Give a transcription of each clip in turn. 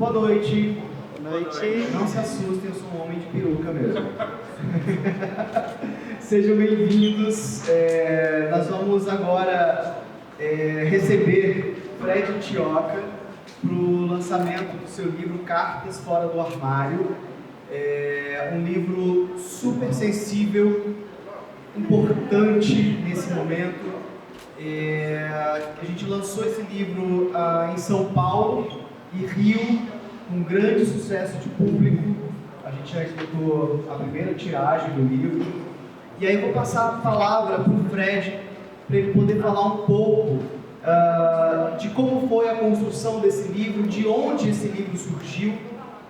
Boa noite. Boa noite. Não se assustem, eu sou um homem de peruca mesmo. Sejam bem-vindos. Nós vamos agora receber Fred Tioca para o lançamento do seu livro Cartas Fora do Armário. Um livro super sensível, importante nesse momento. A gente lançou esse livro em São Paulo e Rio, com grande sucesso de público. A gente já escutou a primeira tiragem do livro. E aí eu vou passar a palavra para o Fred, para ele poder falar um pouco de como foi a construção desse livro, de onde esse livro surgiu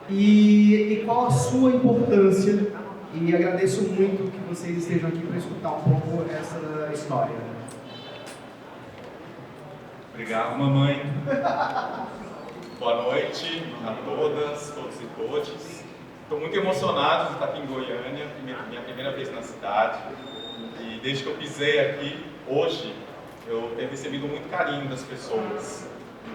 e qual a sua importância. E agradeço muito que vocês estejam aqui para escutar um pouco essa história. Obrigado, mamãe. Boa noite a todas, todos e todes. Estou muito emocionado de estar aqui em Goiânia, minha primeira vez na cidade. E desde que eu pisei aqui, hoje, eu tenho recebido muito carinho das pessoas.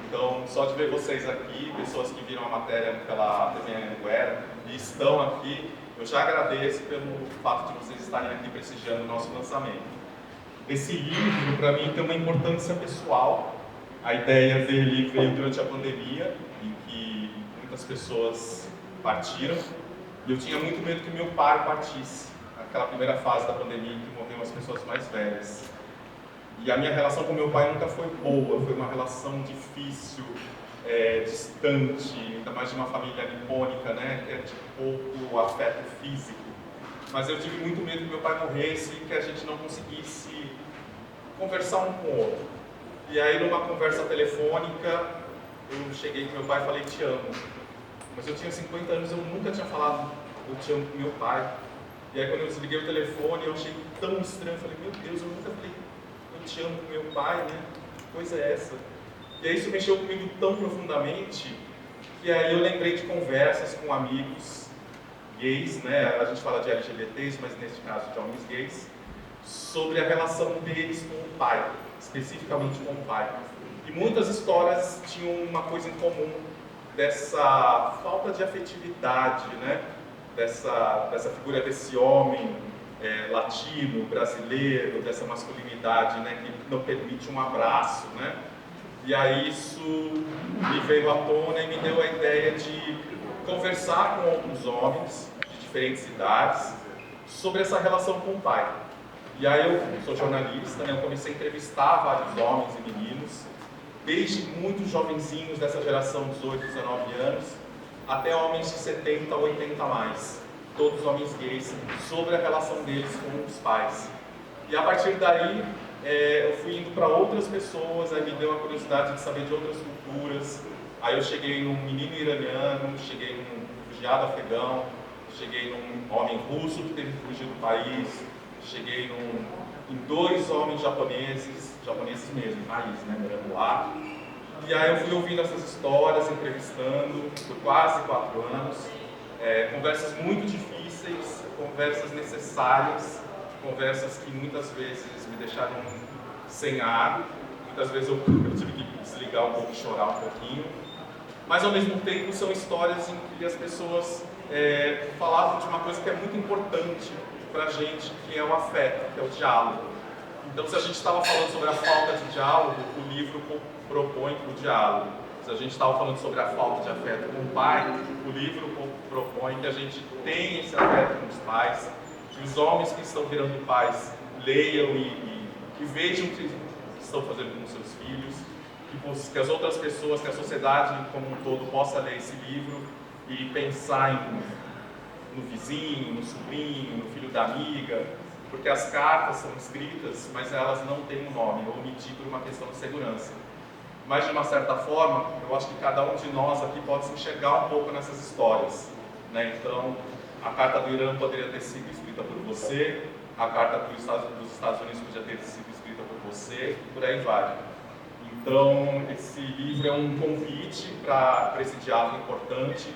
Então, só de ver vocês aqui, pessoas que viram a matéria pela TV Anhanguera e estão aqui, eu já agradeço pelo fato de vocês estarem aqui prestigiando o nosso lançamento. Esse livro, para mim, tem uma importância pessoal. A ideia dele veio durante a pandemia, em que muitas pessoas partiram, e eu tinha muito medo que meu pai partisse, naquela primeira fase da pandemia em que morreram as pessoas mais velhas. E a minha relação com meu pai nunca foi boa, foi uma relação difícil, distante, ainda mais de uma família nipônica, né, que é de pouco afeto físico. Mas eu tive muito medo que meu pai morresse e que a gente não conseguisse conversar um com o outro. E aí, numa conversa telefônica, eu cheguei com meu pai e falei, te amo. Mas eu tinha 50 anos, eu nunca tinha falado, eu te amo com meu pai. E aí, quando eu desliguei o telefone, eu achei tão estranho, eu falei, meu Deus, eu nunca falei, eu te amo com meu pai, né? Que coisa é essa? E aí, isso mexeu comigo tão profundamente, que aí eu lembrei de conversas com amigos gays, né? A gente fala de LGBTs, mas nesse caso de homens gays, sobre a relação deles com o pai. Especificamente com o pai. E muitas histórias tinham uma coisa em comum, dessa falta de afetividade, né? dessa figura desse homem latino, brasileiro, dessa masculinidade, né? Que não permite um abraço. Né? E aí isso me veio à tona e me deu a ideia de conversar com outros homens de diferentes idades sobre essa relação com o pai. E aí eu sou jornalista, né? Eu comecei a entrevistar vários homens e meninos, desde muito jovenzinhos dessa geração 18, 19 anos, até homens de 70, 80 a mais, todos homens gays, sobre a relação deles com os pais. E a partir daí eu fui indo para outras pessoas, aí me deu a curiosidade de saber de outras culturas. Aí eu cheguei num menino iraniano, cheguei num refugiado afegão, cheguei num homem russo que teve que fugir do país, cheguei em dois homens japoneses mesmo, raiz, né, morando lá. E aí eu fui ouvindo essas histórias, entrevistando por quase 4 anos, conversas muito difíceis, conversas necessárias, conversas que muitas vezes me deixaram sem ar, muitas vezes eu tive que desligar um pouco, chorar um pouquinho, mas ao mesmo tempo são histórias em que as pessoas falavam de uma coisa que é muito importante para a gente, que é o afeto, que é o diálogo. Então, se a gente estava falando sobre a falta de diálogo, o livro propõe para o diálogo. Se a gente estava falando sobre a falta de afeto com o pai, o livro propõe que a gente tenha esse afeto com os pais, que os homens que estão virando pais leiam e vejam o que estão fazendo com os seus filhos, que as outras pessoas, que a sociedade como um todo possa ler esse livro e pensar no vizinho, no sobrinho, no filho da amiga, porque as cartas são escritas, mas elas não têm um nome, eu omiti por uma questão de segurança. Mas, de uma certa forma, eu acho que cada um de nós aqui pode se enxergar um pouco nessas histórias. Né? Então, a carta do Irã poderia ter sido escrita por você, a carta dos Estados Unidos podia ter sido escrita por você, e por aí vai. Então, esse livro é um convite para esse diálogo importante,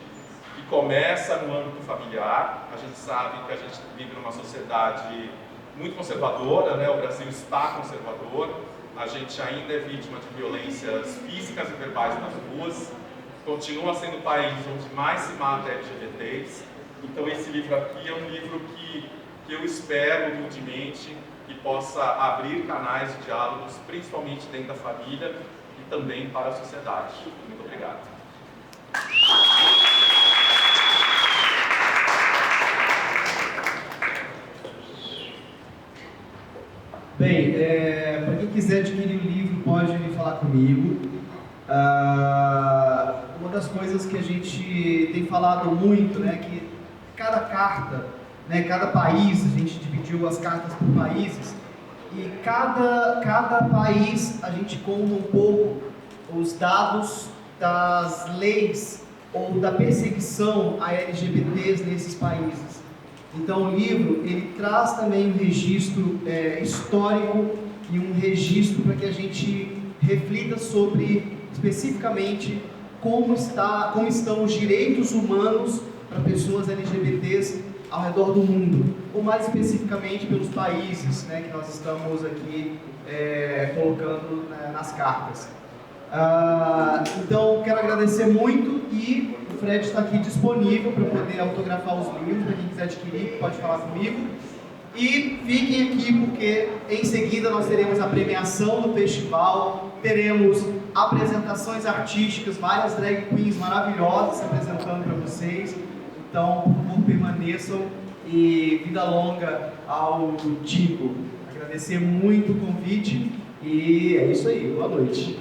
que começa no âmbito familiar. A gente sabe que a gente vive numa sociedade muito conservadora, né? O Brasil está conservador, a gente ainda é vítima de violências físicas e verbais nas ruas, continua sendo o país onde mais se mata LGBTs. Então esse livro aqui é um livro que eu espero humildemente que possa abrir canais de diálogos, principalmente dentro da família e também para a sociedade. Muito obrigado. Bem, para quem quiser adquirir o livro, pode vir falar comigo. Uma das coisas que a gente tem falado muito, né, que cada carta, né, cada país, a gente dividiu as cartas por países, e cada país a gente conta um pouco os dados das leis ou da perseguição a LGBTs nesses países. Então o livro, ele traz também um registro histórico e um registro para que a gente reflita sobre, especificamente, como estão os direitos humanos para pessoas LGBTs ao redor do mundo, ou mais especificamente pelos países, né, que nós estamos aqui colocando, né, nas cartas. Então, quero agradecer muito e o Fred está aqui disponível para poder autografar os livros, para quem quiser adquirir, pode falar comigo. E fiquem aqui porque em seguida nós teremos a premiação do festival, teremos apresentações artísticas, várias drag queens maravilhosas se apresentando para vocês. Então, por favor, permaneçam e vida longa ao Digo. Agradecer muito o convite e é isso aí, boa noite.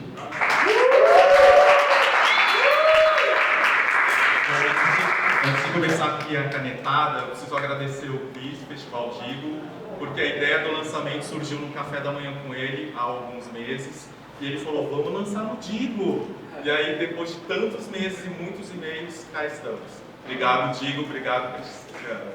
Antes de começar aqui a canetada, eu preciso agradecer o Cris, Festival Digo, porque a ideia do lançamento surgiu no café da manhã com ele há alguns meses, e ele falou, vamos lançar no Digo. E aí, depois de tantos meses e muitos e-mails, cá estamos. Obrigado, Digo, obrigado, Cristiano.